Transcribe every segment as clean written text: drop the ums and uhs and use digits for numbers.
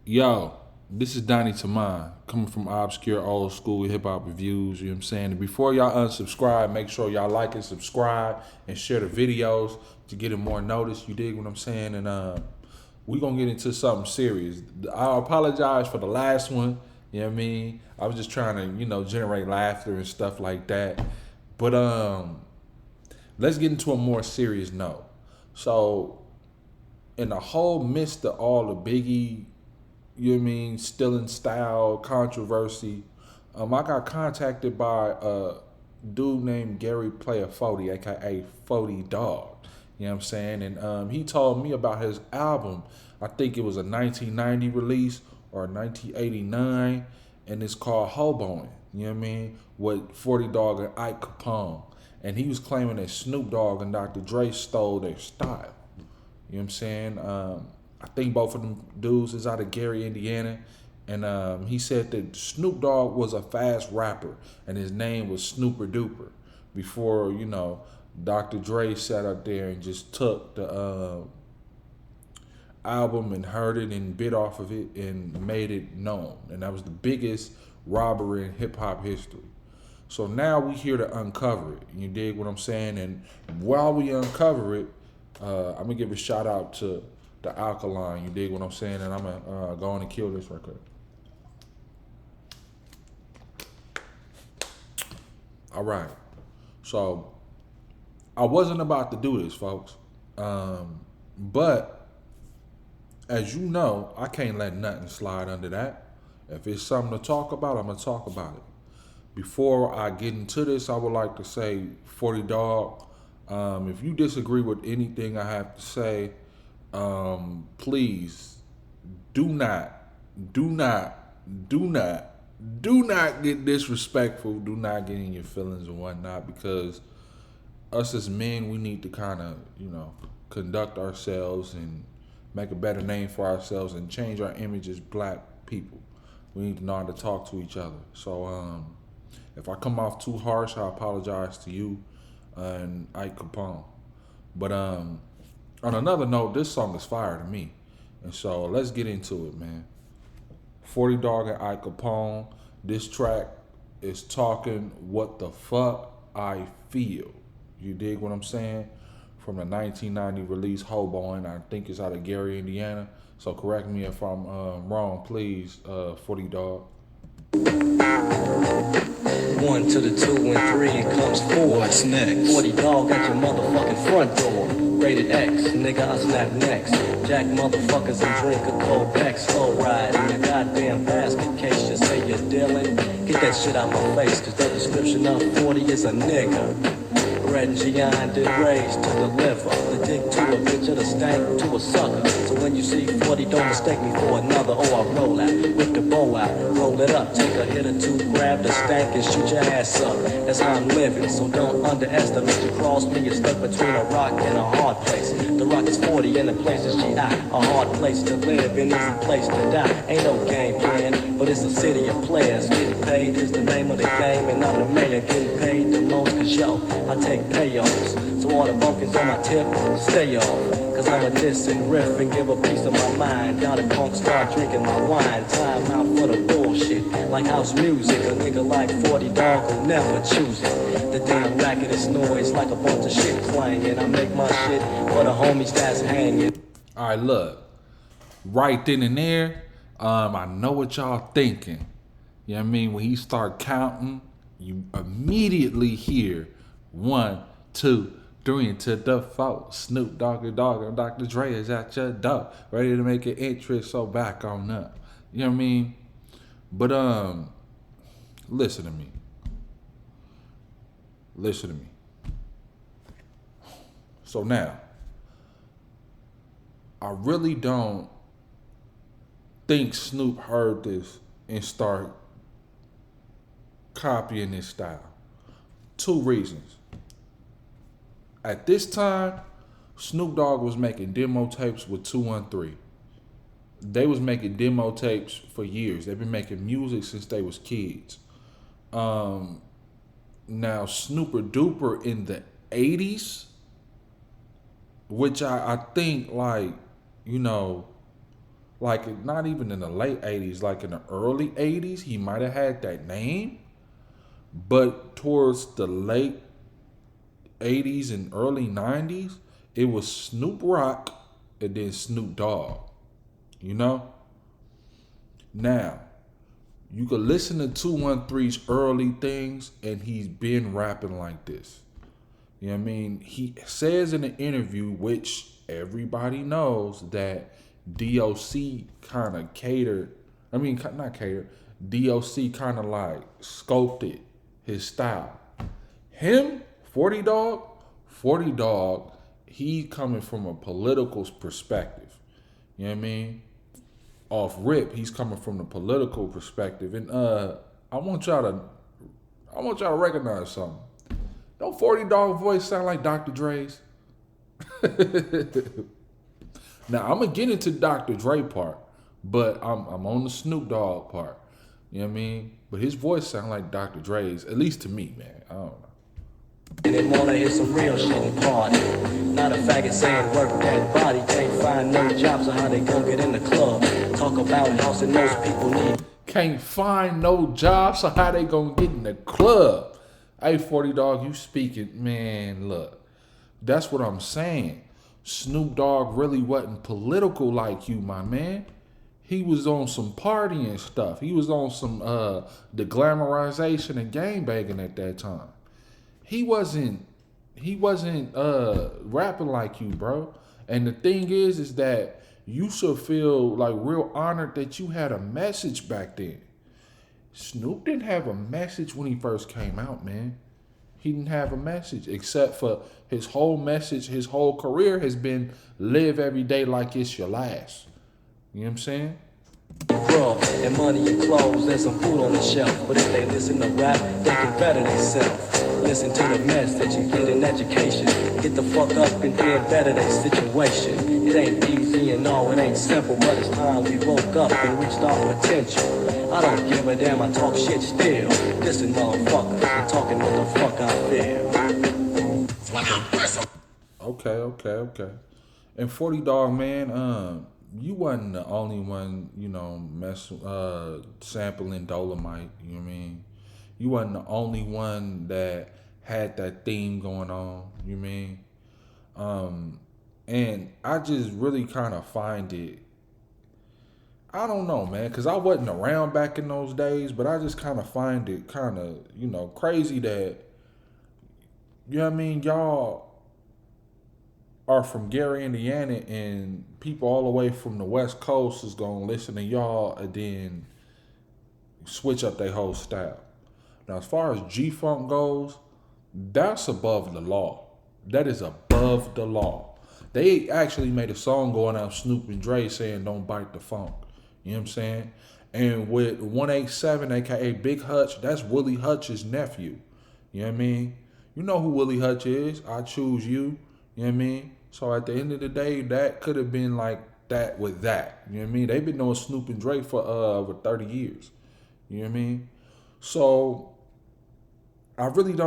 Yo, this is Donnie Taman, coming from Obscure Old School Hip Hop Reviews, you know what I'm saying? And before y'all unsubscribe, make sure y'all like and subscribe and share the videos to get it more notice, you dig what I'm saying? And we gonna get into something serious. I apologize for the last one, you know what I mean? I was just trying to, generate laughter and stuff like that. But let's get into a more serious note. So, in the whole midst of all the Biggie, you know what I mean, still in style controversy, I got contacted by a dude named Gary Player 40, aka 40 Dog. You know what I'm saying? And he told me about his album. I think it was a 1990 release or 1989, and it's called Hoboing. You know what I mean? With 40 Dog and Ike Capone. And he was claiming that Snoop Dogg and Dr. Dre stole their style. You know what I'm saying? I think both of them dudes is out of Gary, Indiana. And he said that Snoop Dogg was a fast rapper and his name was Snooper Duper before, Dr. Dre sat up there and just took the album and heard it and bit off of it and made it known. And that was the biggest robbery in hip hop history. So now we here to uncover it. You dig what I'm saying? And while we uncover it, I'm gonna give a shout out to the alkaline. You dig what I'm saying? And I'm gonna go on and kill this record. All right. So I wasn't about to do this, folks. But as you know, I can't let nothing slide under that. If it's something to talk about, I'm gonna talk about it. Before I get into this, I would like to say, 40 Dog, if you disagree with anything I have to say, please do not, do not, do not, do not get disrespectful. Do not get in your feelings and whatnot, because us as men, we need to kind of, conduct ourselves and make a better name for ourselves and change our image as black people. We need to know how to talk to each other. So, if I come off too harsh, I apologize to you and Ike Capone. But on another note, this song is fire to me. And so let's get into it, man. 40 Dog and Ike Capone. This track is talking what the fuck I feel. You dig what I'm saying? From the 1990 release Hoboing. I think it's out of Gary, Indiana. So correct me if I'm wrong, please, 40 Dog. One to the two and three, it comes four. What's next? 40 Dog at your motherfucking front door. Rated X, nigga, I snap next. Jack motherfuckers and drink a cold pack. Slow ride in your goddamn basket. Case you say you're dealing, get that shit out my face. Cause the description of 40 is a nigga. Red and Gion did raise to deliver. The dick to a bitch or the stank to a sucker. So when you see 40, don't mistake me for another. Oh, I roll out, whip the bow out, roll it up, take a hit or two, grab the stank and shoot your ass up. That's how I'm living, so don't underestimate. You cross me, you're stuck between a rock and a hard place. The rock is 40 and the place is GI. A hard place to live and easy place to die. Ain't no game plan, but it's a city of players. Getting paid is the name of the game, and I'm the mayor getting paid the most. Cause yo, I take payoffs. So all the bumpkins on my tip, stay off. Cause I'ma diss and riff and give a piece of my mind. Got a punk start drinking my wine. Time out for the bullshit. Like house music, a nigga like 40 Dog will never choose it. The damn racket is noise like a bunch of shit clanging. I make my shit for the homies that's hanging. All right, look. Right then and there, I know what y'all thinking. You know what I mean? When he start counting, you immediately hear 1, 2, 3 into the four. Snoop Dogg and Dr. Dre is at your door, ready to make an entrance, so back on up. You know what I mean? But listen to me. Listen to me. So now, I really don't think Snoop heard this and start copying this style. Two reasons. At this time, Snoop Dogg was making demo tapes with 213. They was making demo tapes for years. They've been making music since they was kids. Now Snooper Duper in the 80s, which I think like, like not even in the late 80s, like in the early 80s, he might have had that name. But towards the late 80s and early 90s, it was Snoop Rock and then Snoop Dogg. You know? Now, you could listen to 213's early things and he's been rapping like this. You know what I mean? He says in an interview, which everybody knows, that DOC kind of catered. I mean, not catered. DOC kind of like sculpted his style. Him, 40 Dog, he coming from a political perspective. You know what I mean? Off rip, he's coming from the political perspective. And I want y'all to recognize something. Don't 40 Dog voice sound like Dr. Dre's? Now I'm gonna get into Dr. Dre part, but I'm on the Snoop Dogg part. You know what I mean? But his voice sound like Dr. Dre's, at least to me, man. I don't know. And they wanna hear some real shit and party. Not a faggot saying work that body. Can't find no job, so how they gon' get in the club? Talk about house and most people need. Can't find no job, so how they gonna get in the club? Hey, 40 Dog, you speaking, man, look. That's what I'm saying. Snoop Dogg really wasn't political like you, my man. He was on some partying stuff. He was on some the glamorization and gangbanging at that time. He wasn't rapping like you, bro. And the thing is that you should feel like real honored that you had a message back then. Snoop didn't have a message when he first came out, man. He didn't have a message, except for his whole message, his whole career has been live every day like it's your last. You know what I'm saying? Bro, and money and clothes and some food on the shelf. But if they listen to rap, they can better themselves. Listen to the mess that you get in education. Get the fuck up and then better their situation. It ain't easy and no, it ain't simple, but it's time we woke up and reached our potential. I don't give a damn, I talk shit still. Listen, motherfuckers, I'm talking what the fuck I feel. Okay. And 40 Dog, man, you wasn't the only one, sampling Dolomite, you know what I mean? You wasn't the only one that had that theme going on, you know what I mean? And I just really kind of find it, I don't know, man, because I wasn't around back in those days, but I just kind of find it kind of, crazy that, you know what I mean, y'all are from Gary, Indiana, and people all the way from the West Coast is going to listen to y'all and then switch up their whole style. Now, as far as G-Funk goes, that's above the law. That is above the law. They actually made a song going out, Snoop and Dre, saying don't bite the funk. You know what I'm saying? And with 187, a.k.a. Big Hutch, that's Willie Hutch's nephew. You know what I mean? You know who Willie Hutch is. I choose you. You know what I mean? So at the end of the day, that could have been like that with that. You know what I mean? They've been knowing Snoop and Dre for over 30 years. You know what I mean? So I wouldn't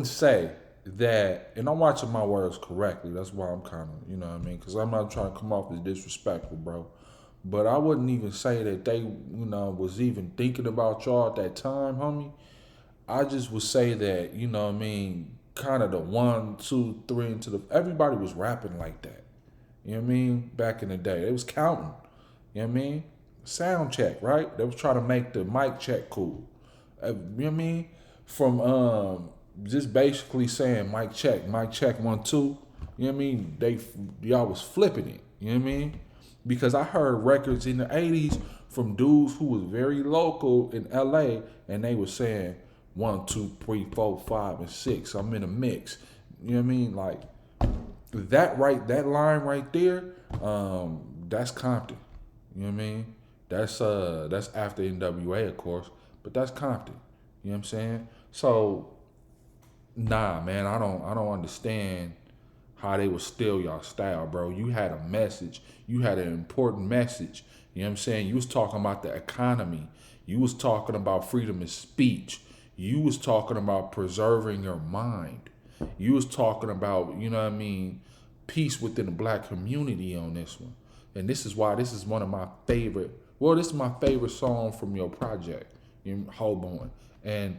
say that, and I'm watching my words correctly. That's why I'm kind of, you know what I mean? Because I'm not trying to come off as disrespectful, bro. But I wouldn't even say that they, was even thinking about y'all at that time, homie. I just would say that, you know what I mean, kind of the 1, 2, 3 into the, everybody was rapping like that. You know what I mean? Back in the day. They was counting. You know what I mean? Sound check, right? They was trying to make the mic check cool. You know what I mean? From just basically saying mic check 1, 2. You know what I mean? Y'all was flipping it. You know what I mean? Because I heard records in the 80s from dudes who was very local in LA, and they was saying 1, 2, 3, 4, 5, and 6. I'm in a mix. You know what I mean? Like that line right there, that's Compton. You know what I mean? That's after NWA, of course, but that's Compton. You know what I'm saying? So nah, man, I don't understand how they would steal y'all style, bro. You had a message. You had an important message. You know what I'm saying? You was talking about the economy. You was talking about freedom of speech. You was talking about preserving your mind. You was talking about, you know what I mean, peace within the black community on this one. And this is why this is one of my favorite. Well, this is my favorite song from your project, Hoboing. And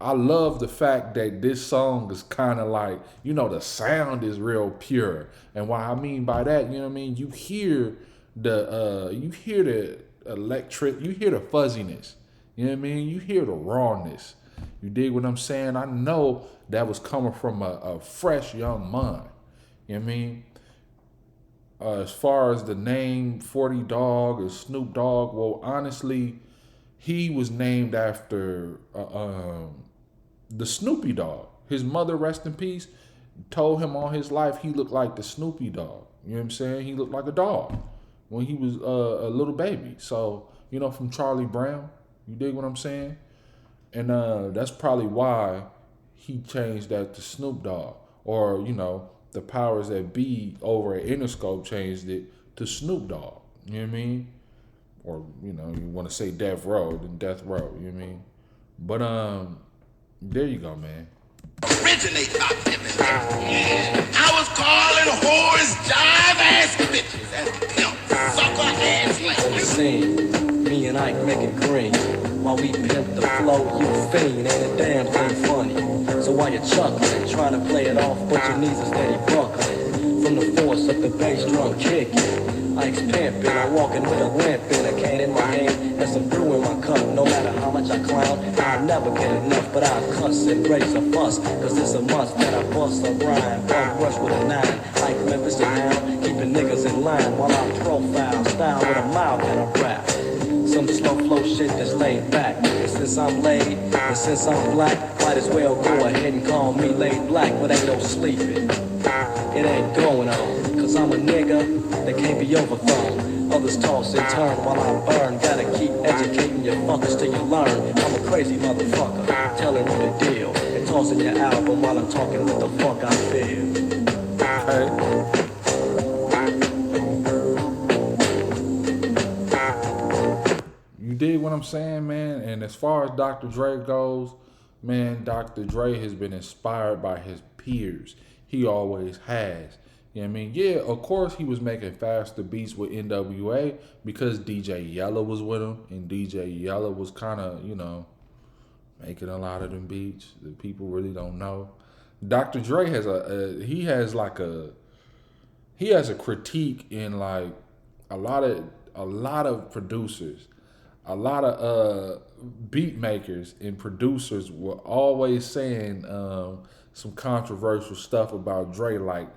I love the fact that this song is kind of like, the sound is real pure. And what I mean by that, you know what I mean? You hear the electric, you hear the fuzziness. You know what I mean? You hear the rawness. You dig what I'm saying? I know that was coming from a fresh young mind. You know what I mean? As far as the name 40 Dogg or Snoop Dogg, well, honestly, he was named after the Snoopy Dogg. His mother, rest in peace, told him all his life he looked like the Snoopy Dogg. You know what I'm saying? He looked like a dog when he was a little baby. So, from Charlie Brown, you dig what I'm saying? And that's probably why he changed that to Snoop Dogg. Or, the powers that be over at Interscope changed it to Snoop Dogg. You know what I mean? Or, you want to say Death Row, then Death Row. You know what I mean? But there you go, man. Originate my pimpin'. I was calling whores, jive ass bitches, and pimp, sucker ass like Scene, me and Ike making green. While we pimp the flow, you fiend, ain't a damn thing funny. So while you're chuckling, trying to play it off, but your knees are steady buckling. From the force of the bass drum kicking, Ike's pimpin', I'm walking with a limp in a cane in my hand, and some brew in my cup. No matter how much I clown, I'll never get enough, but I'll cuss and raise a fuss, cause it's a must that I bust a rhyme, bum rush with a 9, Ike Memphis and now, keeping niggas in line while I profile, style with a mouth and a rap. Some slow flow shit that's laid back. And since I'm laid, and since I'm black, might as well go ahead and call me laid black, but ain't no sleeping. It ain't going on, cause I'm a nigga that can't be overthrown. Others toss and turn while I burn. Gotta keep educating your fuckers till you learn. I'm a crazy motherfucker, telling you the deal, and tossing your album while I'm talking what the fuck I feel. Okay. You dig what I'm saying, man? And as far as Dr. Dre goes, man, Dr. Dre has been inspired by his peers. He always has. You know what I mean? Yeah, of course he was making faster beats with NWA because DJ Yella was with him, and DJ Yella was kind of, making a lot of them beats that people really don't know. Dr. Dre has he has a critique in like a lot of producers. A lot of beat makers and producers were always saying some controversial stuff about Dre, like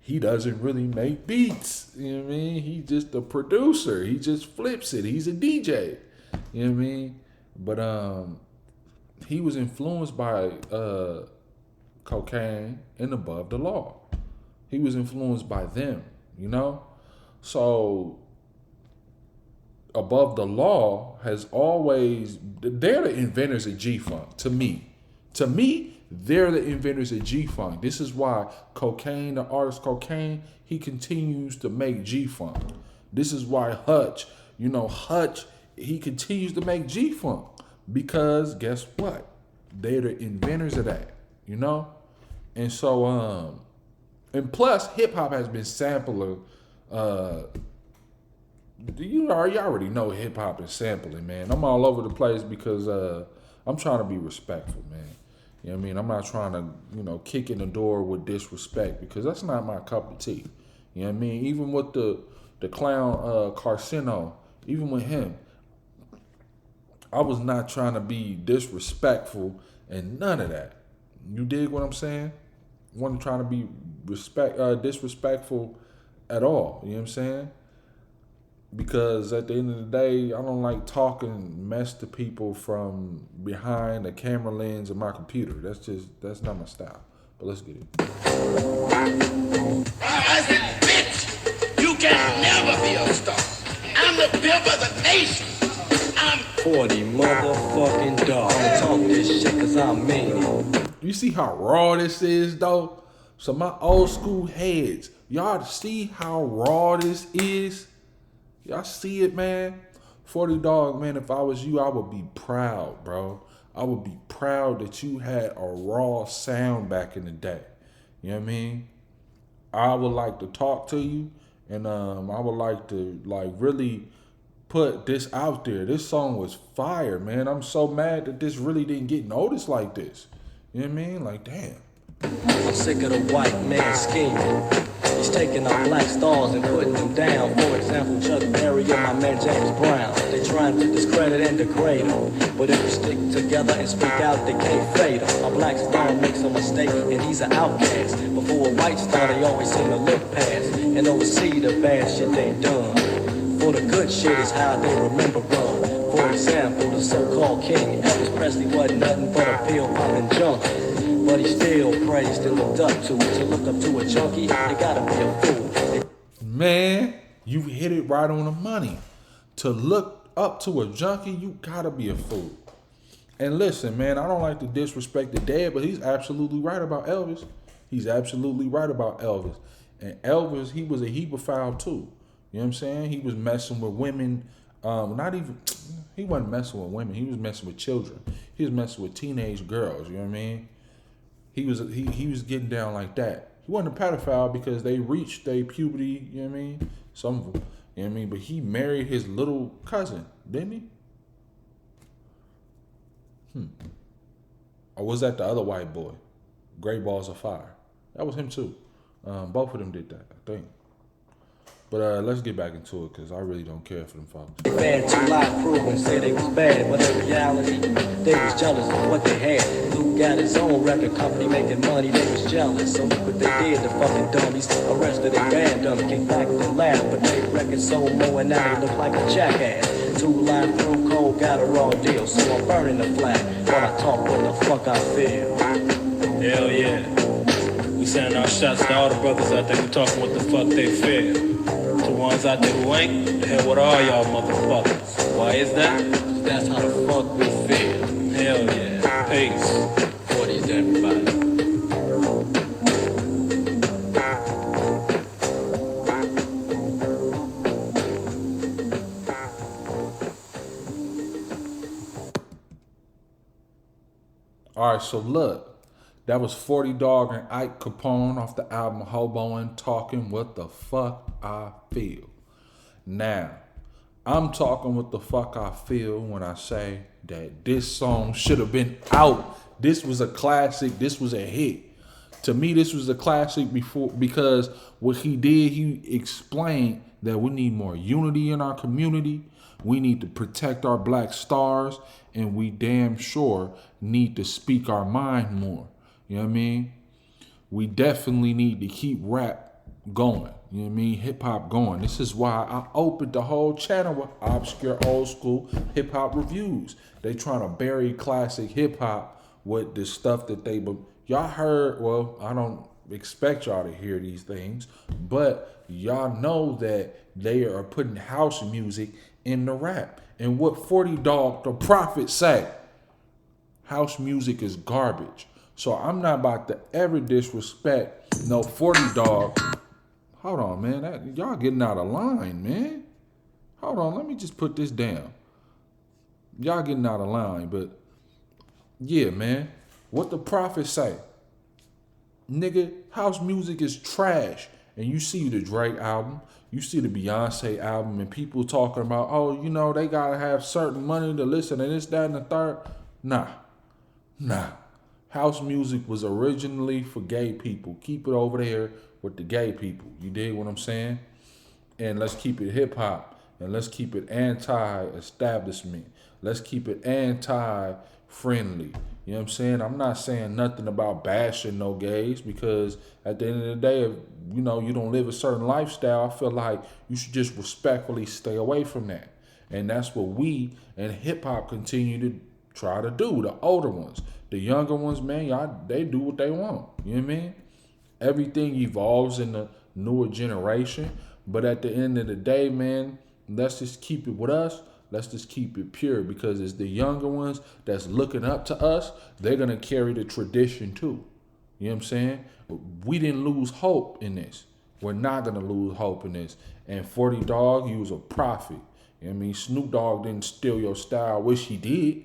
he doesn't really make beats. You know what I mean? He's just a producer. He just flips it. He's a DJ. You know what I mean? But he was influenced by Cocaine and Above the Law. He was influenced by them, So Above the Law has always, they're the inventors of G-Funk, to me. To me, they're the inventors of G-Funk. This is why Cocaine, the artist Cocaine, he continues to make G-Funk. This is why Hutch, he continues to make G-Funk. Because guess what? They're the inventors of that, And so, and plus, hip-hop has been sampling, you already know hip hop is sampling, man. I'm all over the place because I'm trying to be respectful, man. You know what I mean? I'm not trying to, kick in the door with disrespect because that's not my cup of tea. You know what I mean? Even with the clown Carcino, even with him, I was not trying to be disrespectful and none of that. You dig what I'm saying? Wasn't trying to be disrespectful at all. You know what I'm saying? Because at the end of the day, I don't like talking mess to people from behind the camera lens of my computer. That's not my style. But let's get it. I said, bitch, you can never be a star. I'm the pimp of the nation. I'm 40 motherfucking Dogg. Talk this shit cause I mean it. You see how raw this is, though? So my old school heads, y'all see how raw this is? Y'all see it, man? 40 Dogg, man, if I was you, I would be proud, bro. I would be proud that you had a raw sound back in the day. You know what I mean? I would like to talk to you, and I would like to like really put this out there. This song was fire, man. I'm so mad that this really didn't get noticed like this. You know what I mean? Like, damn. I'm sick of the white man scheming. He's taking our black stars and putting them down. For example, Chuck Berry and my man James Brown. They trying to discredit and degrade them. But if we stick together and speak out, they can't fade them. A black star makes a mistake and he's an outcast. But for a white star, they always seem to look past and oversee the bad shit they done. For the good shit is how they remember run. For example, the so-called king, Elvis Presley wasn't nothing but a pill-popping junkie. But he still praised and looked up to it. To look up to a junkie, you gotta be a fool. Man, you hit it right on the money. To look up to a junkie, you gotta be a fool. And listen, man, I don't like to disrespect the dead, but he's absolutely right about Elvis. He's absolutely right about Elvis. And Elvis, he was a hebephile too. You know what I'm saying? He was messing with women. He wasn't messing with women. He was messing with children. He was messing with teenage girls. You know what I mean? He was getting down like that. He wasn't a pedophile because they reached their puberty. You know what I mean? Some of them. You know what I mean? But he married his little cousin, didn't he? Or was that the other white boy? Great Balls of Fire. That was him too. Both of them did that, I think. But let's get back into it because I really don't care for them folks. They banned 2 Live Crew and said they was bad, but in reality, they was jealous of what they had. Luke got his own record company making money, they was jealous. So look what they did, the fucking dummies. Arrested and banned them, kicked back and laughed. But they record sold more and now they look like a jackass. 2 Live Crew Cole got a raw deal, so I'm burning the flag while I talk what the fuck I feel. Hell yeah. We sending our shots to all the brothers out there who talking what the fuck they feel. To ones out there who ain't, the hell with all y'all motherfuckers. Why is that? That's how the fuck we feel. Hell yeah. Peace. 40s everybody. All right, so look. That was 40 Dogg and Ike Capone off the album Hoboing, talking what the fuck I feel. Now, I'm talking what the fuck I feel when I say that this song should have been out. This was a classic. This was a hit. To me, this was a classic because what he did, he explained that we need more unity in our community. We need to protect our black stars, and we damn sure need to speak our mind more. You know what I mean? We definitely need to keep rap going. You know what I mean? Hip hop going. This is why I opened the whole channel with obscure old school hip hop reviews. They trying to bury classic hip hop with the stuff that y'all heard. Well, I don't expect y'all to hear these things, but y'all know that they are putting house music in the rap. And what 40 Dogg, the prophet, say? House music is garbage. So I'm not about to ever disrespect no 40 Dogg. Hold on, man. Y'all getting out of line, man. Hold on. Let me just put this down. Y'all getting out of line, but yeah, man. What the prophet say? Nigga, house music is trash. And you see the Drake album, you see the Beyonce album, and people talking about, oh, you know, they gotta have certain money to listen to this, that, and the third. Nah. House music was originally for gay people. Keep it over there with the gay people. You dig what I'm saying? And let's keep it hip hop. And let's keep it anti-establishment. Let's keep it anti-friendly. You know what I'm saying? I'm not saying nothing about bashing no gays, because at the end of the day, if you know you don't live a certain lifestyle, I feel like you should just respectfully stay away from that. And that's what we and hip hop continue to try to do. The older ones. The younger ones, man, they do what they want. You know what I mean? Everything evolves in the newer generation. But at the end of the day, man, let's just keep it with us. Let's just keep it pure, because it's the younger ones that's looking up to us. They're going to carry the tradition too. You know what I'm saying? We didn't lose hope in this. We're not going to lose hope in this. And 40 Dogg, he was a prophet. You know what I mean? Snoop Dogg didn't steal your style. I wish he did.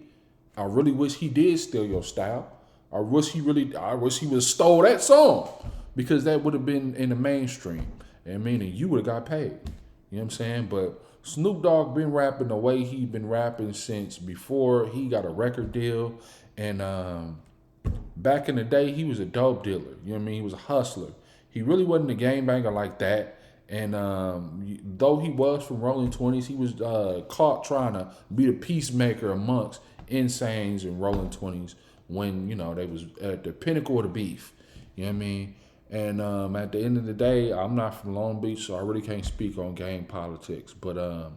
I really wish he did steal your style. I wish he would have stole that song. because that would have been in the mainstream, and meaning you would have got paid. You know what I'm saying? But Snoop Dogg been rapping the way he been rapping since before he got a record deal, and back in the day he was a dope dealer. You know what I mean? He was a hustler. He really wasn't a gangbanger like that. And though he was from Rolling 20s, he was caught trying to be the peacemaker amongst Insanes and Rolling 20s when, you know, they was at the pinnacle of the beef. You know what I mean? And at the end of the day, I'm not from Long Beach, so I really can't speak on gang politics. But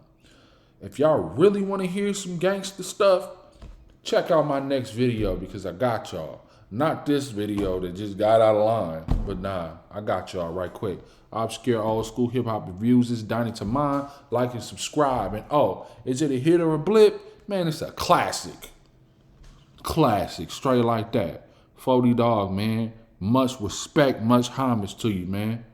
if y'all really want to hear some gangster stuff, check out my next video because I got y'all. Not this video that just got out of line, but nah, I got y'all right quick. Obscure old school hip hop reviews. This is Donnie to mine. Like and subscribe. And oh, is it a hit or a blip? Man, it's a classic. Classic, straight like that. 40 Dogg, man. Much respect, much homage to you, man.